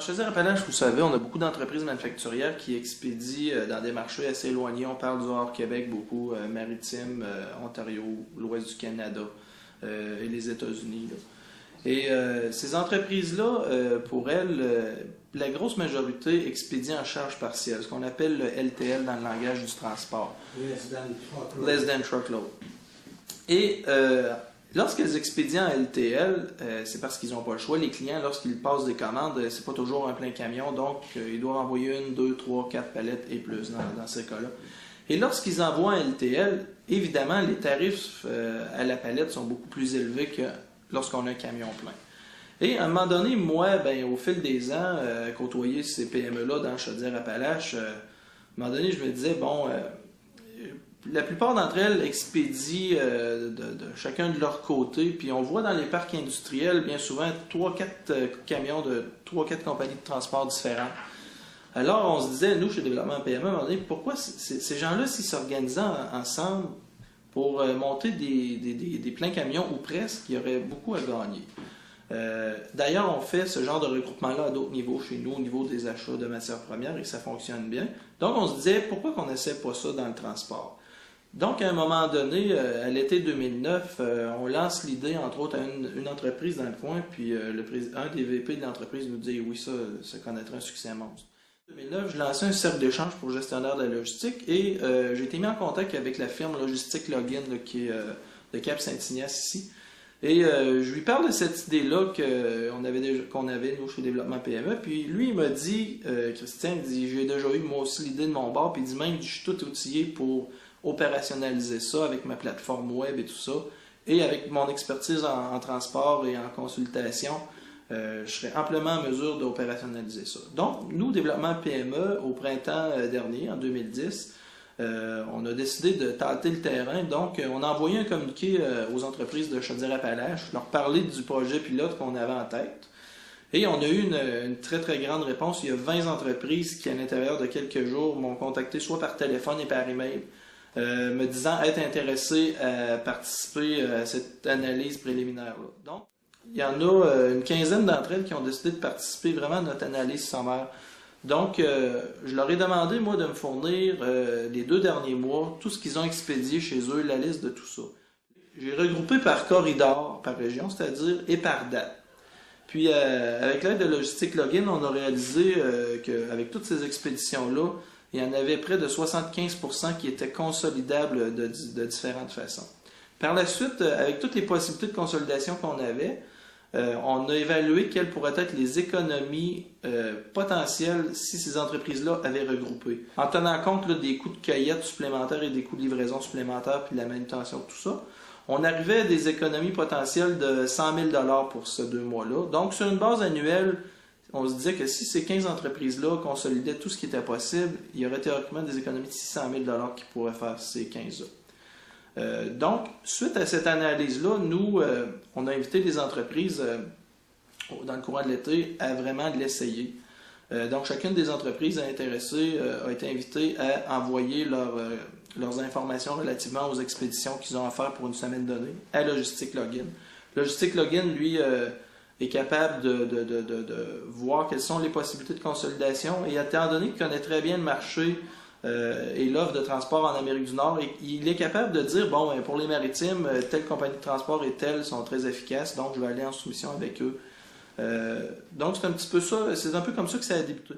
Chaudière-Appalaches, vous savez, on a beaucoup d'entreprises manufacturières qui expédient dans des marchés assez éloignés. On parle du Nord-Québec beaucoup, maritime, Ontario, l'ouest du Canada et les États-Unis. Et ces entreprises-là, pour elles, la grosse majorité expédie en charge partielle, ce qu'on appelle le LTL dans le langage du transport. Less than truckload. Et lorsqu'elles expédient en LTL, c'est parce qu'ils n'ont pas le choix. Les clients, lorsqu'ils passent des commandes, c'est pas toujours un plein camion, donc ils doivent envoyer 1, 2, 3, 4 palettes et plus dans ces cas-là. Et lorsqu'ils envoient un LTL, évidemment, les tarifs à la palette sont beaucoup plus élevés que lorsqu'on a un camion plein. Et à un moment donné, moi, au fil des ans, côtoyer ces PME-là dans Chaudière-Appalaches, à un moment donné, je me disais, la plupart d'entre elles expédient de chacun de leur côté, puis on voit dans les parcs industriels bien souvent 3-4 camions de 3-4 compagnies de transport différentes. Alors on se disait, nous chez Développement PME, à un moment donné, pourquoi ces gens-là, s'ils s'organisaient ensemble pour monter des pleins camions ou presque, il y aurait beaucoup à gagner. D'ailleurs, on fait ce genre de regroupement-là à d'autres niveaux chez nous, au niveau des achats de matières premières, et ça fonctionne bien. Donc on se disait, pourquoi qu'on n'essaie pas ça dans le transport? Donc, à un moment donné, à l'été 2009, on lance l'idée, entre autres, à une entreprise dans le coin, puis un des VP de l'entreprise nous dit « Oui, ça connaîtrait un succès monstre ». En 2009, je lançais un cercle d'échange pour gestionnaire de la logistique et j'ai été mis en contact avec la firme Logistique Login qui est de Cap-Saint-Ignace ici. Et je lui parle de cette idée-là qu'on avait, nous, chez Développement PME. Puis lui, il m'a dit, Christian, il dit, j'ai déjà eu moi aussi l'idée de mon bord, puis il dit même, je suis tout outillé pour opérationnaliser ça avec ma plateforme web et tout ça. Et avec mon expertise en transport et en consultation, je serais amplement en mesure d'opérationnaliser ça. Donc, nous, Développement PME, au printemps dernier, en 2010, on a décidé de tâter le terrain. Donc, on a envoyé un communiqué aux entreprises de Chaudière-Appalaches, leur parler du projet pilote qu'on avait en tête. Et on a eu une très, très grande réponse. Il y a 20 entreprises qui, à l'intérieur de quelques jours, m'ont contacté soit par téléphone et par email, me disant être intéressés à participer à cette analyse préliminaire-là. Donc, il y en a une quinzaine d'entre elles qui ont décidé de participer vraiment à notre analyse sommaire. Donc, je leur ai demandé, moi, de me fournir les 2 derniers mois, tout ce qu'ils ont expédié chez eux, la liste de tout ça. J'ai regroupé par corridor, par région, c'est-à-dire et par date. Puis, avec l'aide de Logistique Login, on a réalisé qu'avec toutes ces expéditions-là, il y en avait près de 75% qui étaient consolidables de différentes façons. Par la suite, avec toutes les possibilités de consolidation qu'on avait, on a évalué quelles pourraient être les économies potentielles si ces entreprises-là avaient regroupé. En tenant compte des coûts de cueillette supplémentaires et des coûts de livraison supplémentaires puis de la manutention, tout ça, on arrivait à des économies potentielles de 100 000 pour ces 2 mois-là. Donc, sur une base annuelle, on se disait que si ces 15 entreprises-là consolidaient tout ce qui était possible, il y aurait théoriquement des économies de 600 000 qui pourraient faire ces 15-là. Donc, suite à cette analyse-là, nous, on a invité les entreprises dans le courant de l'été à vraiment l'essayer. Donc, chacune des entreprises intéressées a été invitée à envoyer leurs informations relativement aux expéditions qu'ils ont à faire pour une semaine donnée à Logistique Login. Logistique Login, lui, est capable de voir quelles sont les possibilités de consolidation et étant donné qu'il connaît très bien le marché et l'offre de transport en Amérique du Nord, il est capable de dire, pour les maritimes, telle compagnie de transport et telle sont très efficaces, donc je vais aller en soumission avec eux. Donc c'est un petit peu ça, c'est un peu comme ça que ça a débuté.